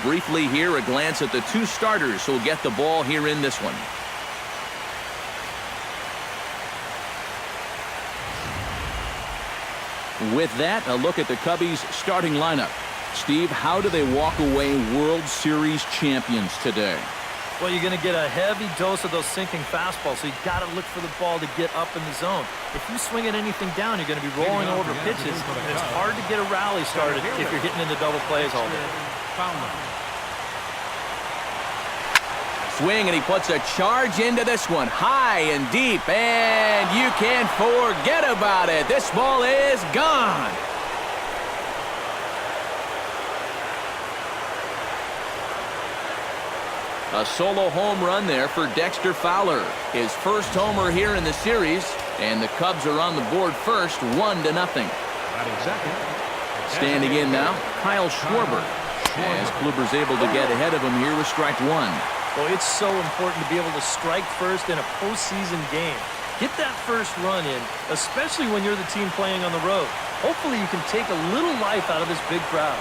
briefly here, a glance at the two starters who'll get the ball here in this one. With that, a look at the Cubbies' starting lineup. Steve, how do they walk away World Series champions today? Well, you're going to get a heavy dose of those sinking fastballs, so you got to look for the ball to get up in the zone. If you swing at anything down, you're going to be rolling over pitches, and it's hard to get a rally started if you're hitting into double plays all day. Swing, and he puts a charge into this one, high and deep, and you can't forget about it. This ball is gone. A solo home run there for Dexter Fowler. His first homer here in the series, and the Cubs are on the board first, 1-0. Standing in now, Kyle Schwarber, as Kluber's able to get ahead of him here with strike one. Well, it's so important to be able to strike first in a postseason game. Get that first run in, especially when you're the team playing on the road. Hopefully you can take a little life out of this big crowd.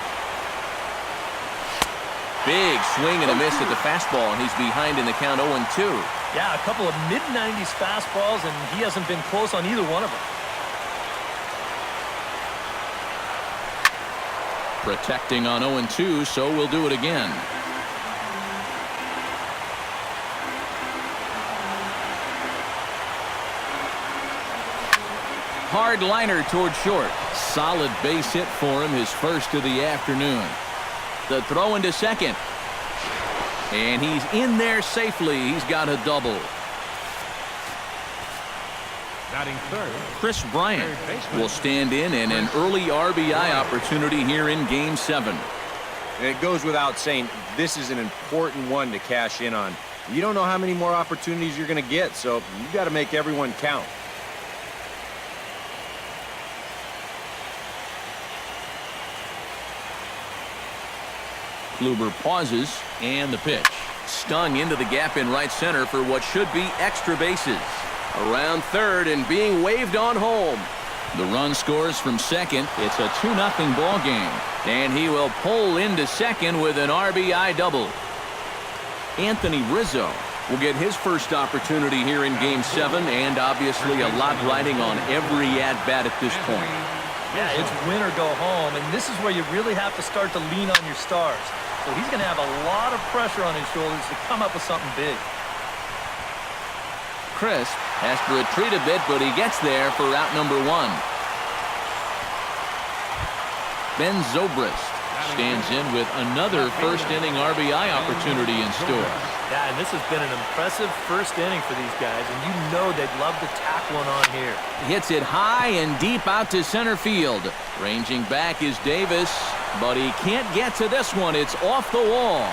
Big swing and a miss at the fastball, and he's behind in the count 0-2. Yeah, a couple of mid-90s fastballs, and he hasn't been close on either one of them. Protecting on 0-2, so we'll do it again. Hard liner toward short. Solid base hit for him, his first of the afternoon. The throw into second. And he's in there safely. He's got a double. Batting third, Chris Bryant will stand in an early RBI opportunity here in Game 7. And it goes without saying, this is an important one to cash in on. You don't know how many more opportunities you're going to get, so you got to make everyone count. Kluber pauses, and the pitch. Stung into the gap in right center for what should be extra bases. Around third and being waved on home. The run scores from second. It's a 2-0 ball game. And he will pull into second with an RBI double. Anthony Rizzo will get his first opportunity here in Game 7, and obviously a lot riding on every at-bat at this point. Yeah, it's win or go home, and this is where you really have to start to lean on your stars. So he's going to have a lot of pressure on his shoulders to come up with something big. Crisp has to retreat a bit, but he gets there for out number one. Ben Zobrist stands in with another first-inning RBI opportunity in store. Yeah, and this has been an impressive first inning for these guys, and you know they'd love to tack one on here. Hits it high and deep out to center field. Ranging back is Davis, but he can't get to this one. It's off the wall.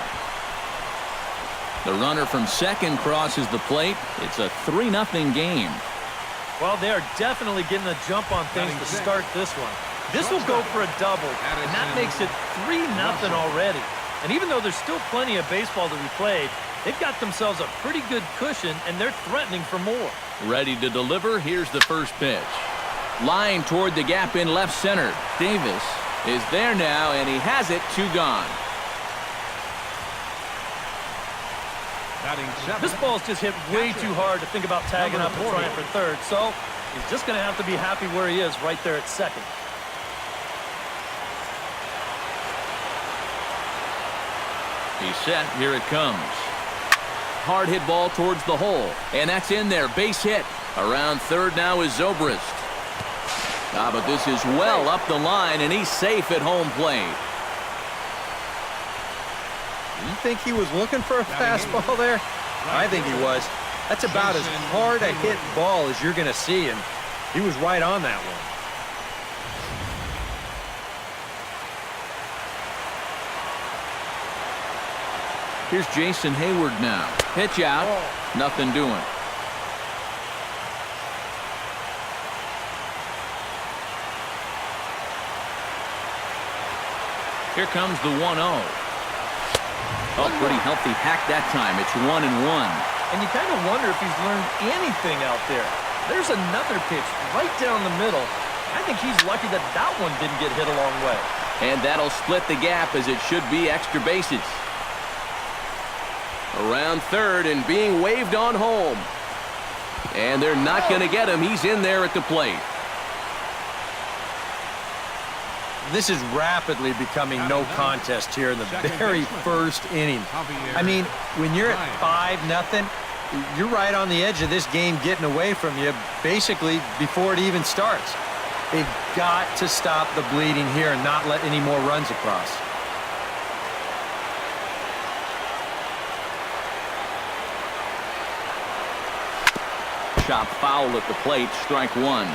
The runner from second crosses the plate. It's a 3-0 game. Well, they are definitely getting a jump on things to start this one. This will go for a double, and that makes it 3-0 already. And even though there's still plenty of baseball to be played, they've got themselves a pretty good cushion, and they're threatening for more. Ready to deliver. Here's the first pitch. Line toward the gap in left center. Davis is there now, and he has it. 2 gone. This ball's just hit way too hard to think about tagging up and trying for third, so he's just going to have to be happy where he is right there at second. He's set. Here it comes. Hard hit ball towards the hole, and that's in there. Base hit. Around third now is Zobrist. But this is well up the line, and he's safe at home plate. You think he was looking for a fastball there? I think he was. That's about as hard a hit ball as you're going to see, and he was right on that one. Here's Jason Hayward now. Pitch out. Nothing doing. Here comes the 1-0. Oh, pretty healthy hack that time. It's 1-1. And you kind of wonder if he's learned anything out there. There's another pitch right down the middle. I think he's lucky that that one didn't get hit a long way. And that'll split the gap, as it should be extra bases. Around third and being waved on home. And they're not going to get him. He's in there at the plate. This is rapidly becoming no contest here in the very first inning. I mean, when you're at 5-0, you're right on the edge of this game getting away from you basically before it even starts. They've got to stop the bleeding here and not let any more runs across. Chop foul at the plate, strike one.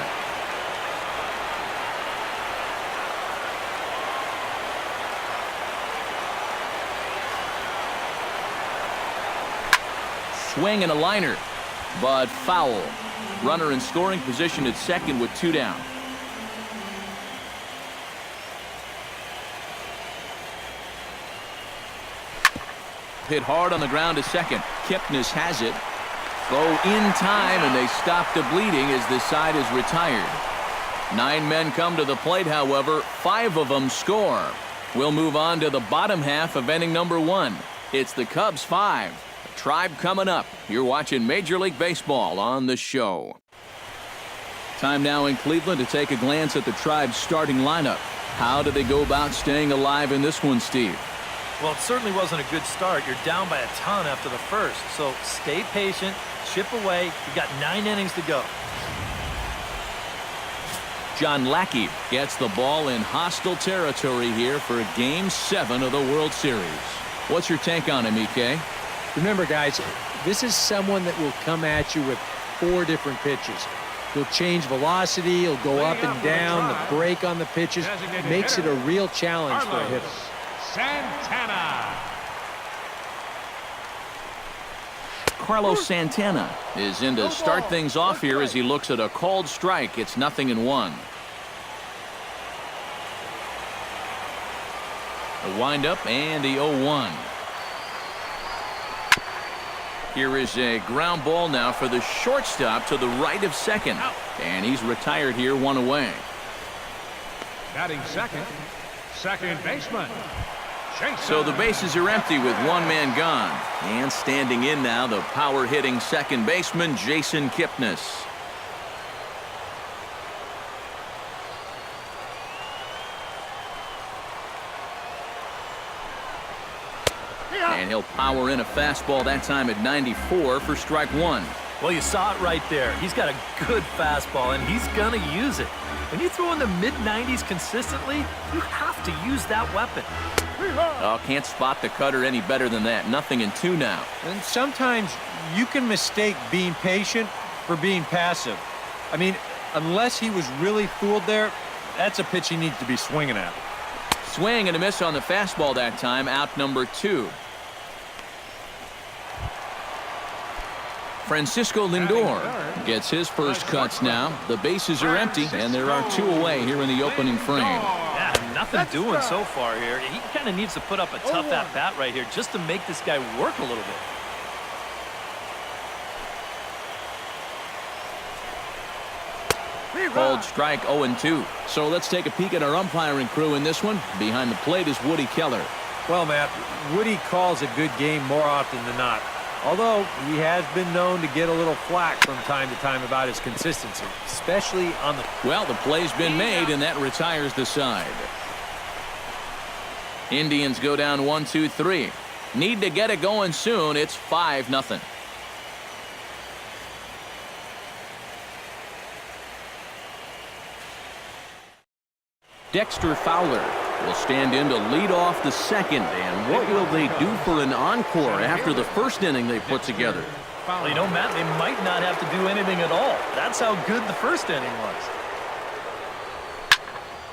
Swing and a liner, but foul. Runner in scoring position at second with 2 down. Hit hard on the ground to second. Kipnis has it. Throw in time, and they stop the bleeding as this side is retired. 9 men come to the plate, however. 5 of them score. We'll move on to the bottom half of inning number 1. It's the Cubs 5. The Tribe coming up. You're watching Major League Baseball on the show. Time now in Cleveland to take a glance at the Tribe's starting lineup. How do they go about staying alive in this one, Steve? Well, it certainly wasn't a good start. You're down by a ton after the first. So stay patient, chip away. You've got 9 innings to go. John Lackey gets the ball in hostile territory here for Game 7 of the World Series. What's your take on him, EK? Remember, guys, this is someone that will come at you with 4 different pitches. He'll change velocity, he'll go up and down, the break on the pitches. Makes it a real challenge for a hitter. Santana. Carlos Santana is in to start things off here as he looks at a called strike. It's 0-1. A windup and the 0-1. Here is a ground ball now for the shortstop to the right of second. And he's retired here, 1 away. Batting second, second baseman. So the bases are empty with 1 man gone. And standing in now, the power-hitting second baseman, Jason Kipnis. And he'll power in a fastball that time at 94 for strike 1. Well, you saw it right there. He's got a good fastball, and he's going to use it. When you throw in the mid-90s consistently, you have to use that weapon. Oh, can't spot the cutter any better than that. 0-2 now. And sometimes you can mistake being patient for being passive. I mean, unless he was really fooled there, that's a pitch he needs to be swinging at. Swing and a miss on the fastball that time, out number 2. Francisco Lindor gets his first cuts now. The bases are empty, and there are 2 away here in the opening frame. Yeah, nothing doing so far here. He kind of needs to put up a tough at-bat right here just to make this guy work a little bit. Called strike 0-2. So let's take a peek at our umpiring crew in this one. Behind the plate is Woody Keller. Well, Matt, Woody calls a good game more often than not. Although he has been known to get a little flack from time to time about his consistency, especially on the... Well, the play's been made, and that retires the side. Indians go down 1-2-3. Need to get it going soon. It's 5-0. Dexter Fowler will stand in to lead off the second. And what will they do for an encore after the first inning they put together? Well, you know, Matt, they might not have to do anything at all. That's how good the first inning was.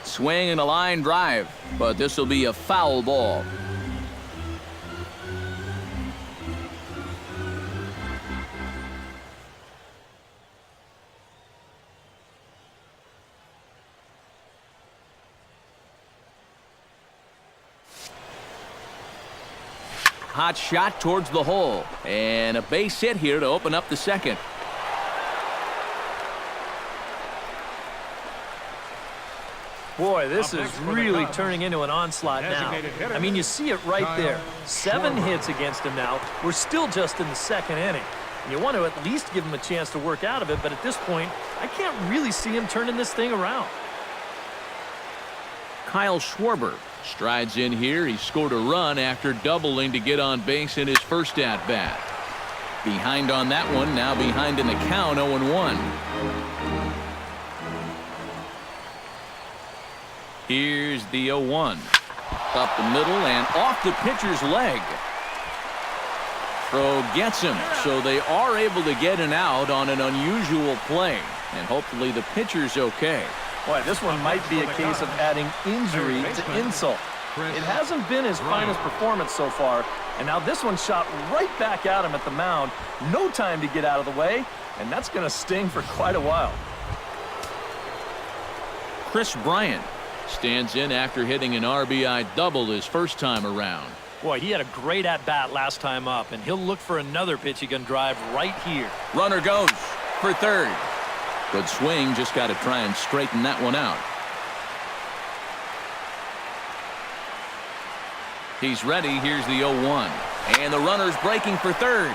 Swing and a line drive, but this will be a foul ball. Hot shot towards the hole, and a base hit here to open up the second. Boy, this is really turning into an onslaught now. I mean, you see it right there. 7 hits against him now. We're still just in the 2nd inning. And you want to at least give him a chance to work out of it, but at this point, I can't really see him turning this thing around. Kyle Schwarber strides in here. He scored a run after doubling to get on base in his first at-bat. Behind on that one, now behind in the count, 0-1. Here's the 0-1. Up the middle and off the pitcher's leg. Throw gets him, so they are able to get an out on an unusual play. And hopefully the pitcher's okay. Boy, this one might be a case of adding injury to insult. It hasn't been his finest performance so far, and now this one shot right back at him at the mound. No time to get out of the way, and that's going to sting for quite a while. Chris Bryant stands in after hitting an RBI double his first time around. Boy, he had a great at-bat last time up, and he'll look for another pitch he can drive right here. Runner goes for third. Good swing, just got to try and straighten that one out. He's ready. Here's the 0-1. And the runner's breaking for third.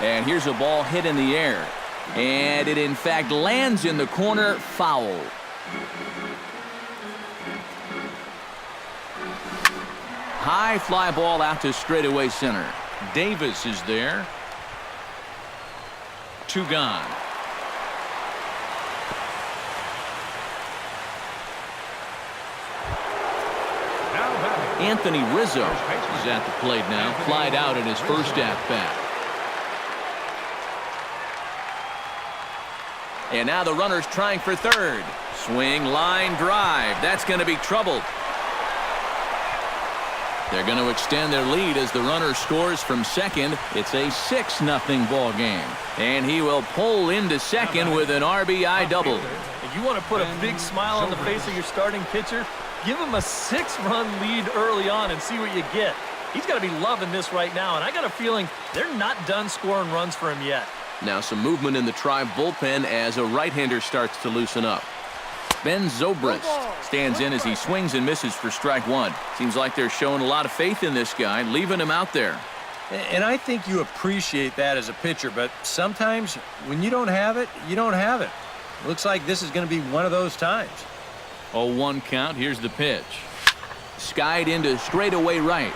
And here's a ball hit in the air. And it, in fact, lands in the corner. Foul. High fly ball out to straightaway center. Davis is there. 2 gone. Anthony Rizzo is at the plate now. Flied out in his first at-bat. And now the runner's trying for third. Swing, line drive. That's going to be trouble. They're going to extend their lead as the runner scores from second. It's a 6-0 ball game. And he will pull into second with an RBI double. If you want to put a big smile on the face of your starting pitcher, give him a 6-run lead early on and see what you get. He's got to be loving this right now, and I got a feeling they're not done scoring runs for him yet. Now some movement in the Tribe bullpen as a right-hander starts to loosen up. Ben Zobrist stands in as he swings and misses for strike 1. Seems like they're showing a lot of faith in this guy, leaving him out there. And I think you appreciate that as a pitcher, but sometimes when you don't have it, you don't have it. Looks like this is going to be one of those times. 0-1 count. Here's the pitch. Skied into straightaway right.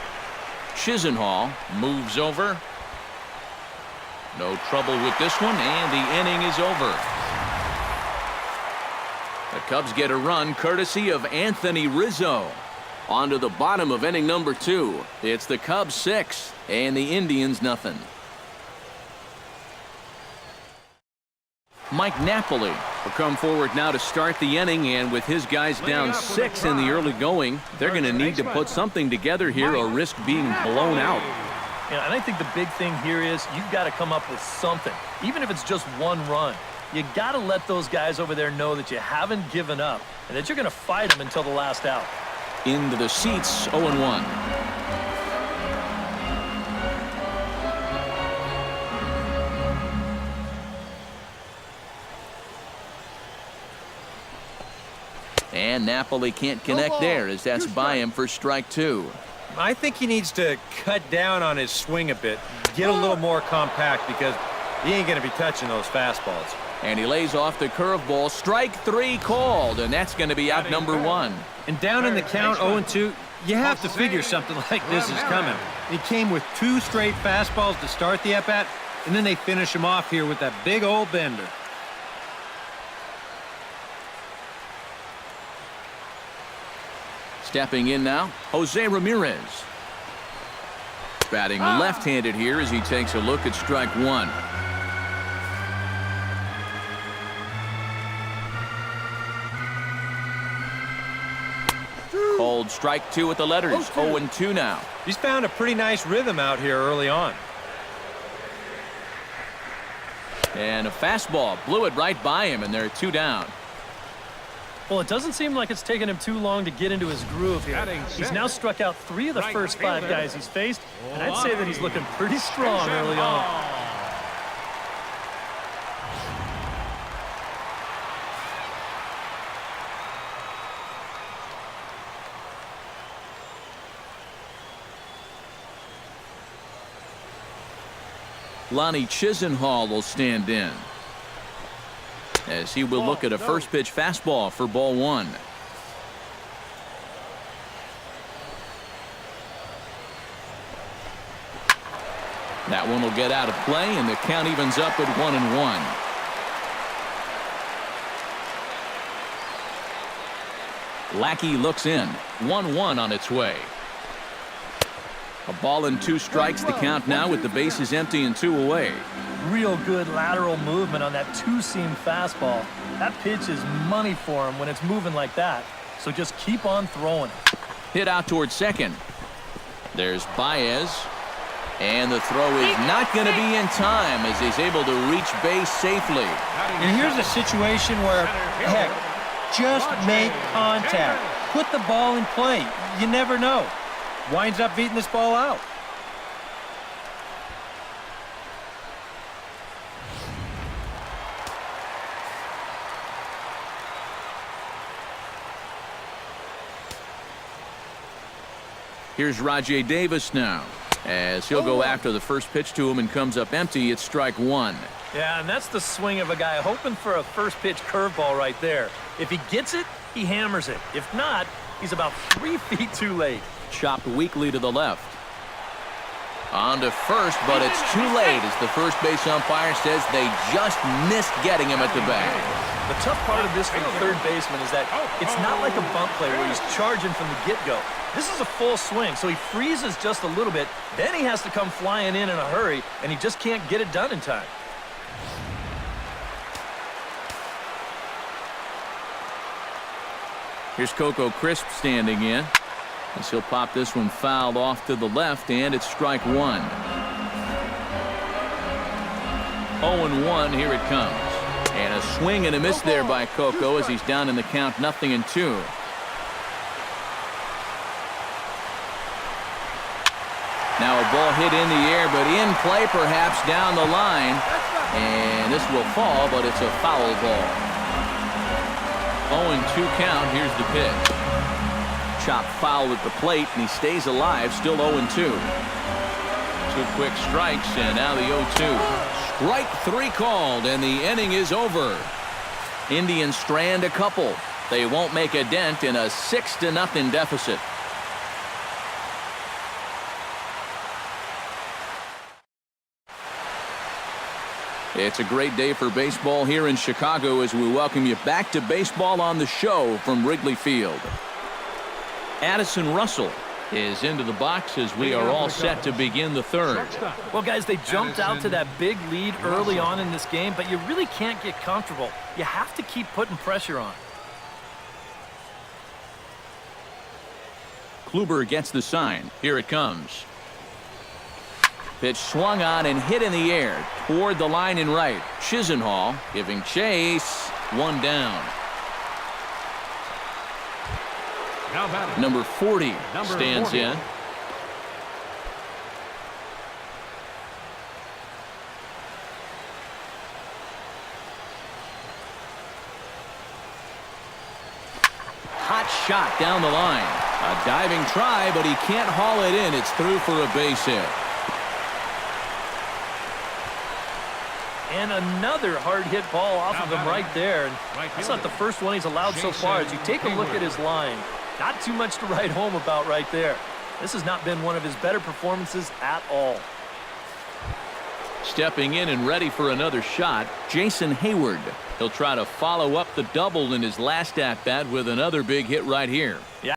Chisenhall moves over. No trouble with this one, and the inning is over. The Cubs get a run courtesy of Anthony Rizzo. On to the bottom of inning number 2. It's the Cubs 6 and the Indians nothing. Mike Napoli will come forward now to start the inning, and with his guys down 6 in the early going, they're going to need to put something together here or risk being blown out. Yeah, and I think the big thing here is you've got to come up with something, even if it's just 1 run. You got to let those guys over there know that you haven't given up and that you're going to fight them until the last out. Into the seats, 0-1. And Napoli can't connect there as that's by him for strike 2. I think he needs to cut down on his swing a bit, get a little more compact, because he ain't going to be touching those fastballs. And he lays off the curveball. Strike 3 called, and that's going to be out number 1. And down in the count, 0-2, you have to figure something like this is coming. He came with 2 straight fastballs to start the at-bat, and then they finish him off here with that big old bender. Stepping in now, Jose Ramirez. Batting left-handed here as he takes a look at strike 1. Called strike 2 with the letters. 0-2 now. He's found a pretty nice rhythm out here early on. And a fastball blew it right by him, and they're 2 down. Well, it doesn't seem like it's taken him too long to get into his groove here. He's now struck out 3 of the first 5 guys he's faced, and I'd say that he's looking pretty strong early on. Lonnie Chisenhall will stand in, as he will look at a first pitch fastball for ball one. That one will get out of play, and the count evens up at 1-1. Lackey looks in. 1-1 on its way. A ball and 2 strikes, the count now with the bases empty and 2 away. Real good lateral movement on that two-seam fastball. That pitch is money for him when it's moving like that. So just keep on throwing it. Hit out towards second. There's Baez. And the throw is not going to be in time as he's able to reach base safely. And here's a situation where, heck, just make contact. Put the ball in play. You never know. Winds up beating this ball out. Here's Rajay Davis now, as he'll go after the first pitch to him and comes up empty. It's strike one. Yeah, and that's the swing of a guy hoping for a first pitch curveball right there. If he gets it, he hammers it. If not, he's about 3 feet too late. Chopped weakly to the left. On to first, but it's too late as the first base umpire says they just missed getting him at the bag. The tough part of this for the third baseman is that it's not like a bunt play where he's charging from the get-go. This is a full swing, so he freezes just a little bit. Then he has to come flying in a hurry, and he just can't get it done in time. Here's Coco Crisp standing in, as he'll pop this one fouled off to the left, and it's strike one. 0-1, here it comes. And a swing and a miss there by Coco as he's down in the count 0-2. Now a ball hit in the air, but in play perhaps down the line. And this will fall, but it's a foul ball. 0-2 count. Here's the pitch. Chop foul at the plate, and he stays alive, still 0-2. 2 quick strikes, and now the 0-2. Strike 3 called, and the inning is over. Indians strand a couple. They won't make a dent in a 6-0 deficit. It's a great day for baseball here in Chicago as we welcome you back to Baseball on the Show from Wrigley Field. Addison Russell is into the box as we are all set to begin the third. Well, guys, they jumped out to that big lead early on in this game, but you really can't get comfortable. You have to keep putting pressure on. Kluber gets the sign. Here it comes. Pitch swung on and hit in the air toward the line in right. Chisenhall giving chase. 1 down. Number 40 stands in. Hot shot down the line. A diving try, but he can't haul it in. It's through for a base hit. And another hard hit ball off of him right there. And that's not the first one he's allowed so far. As you take a look at his line, not too much to write home about right there. This has not been one of his better performances at all. Stepping in and ready for another shot, Jason Hayward. He'll try to follow up the double in his last at-bat with another big hit right here. Yeah.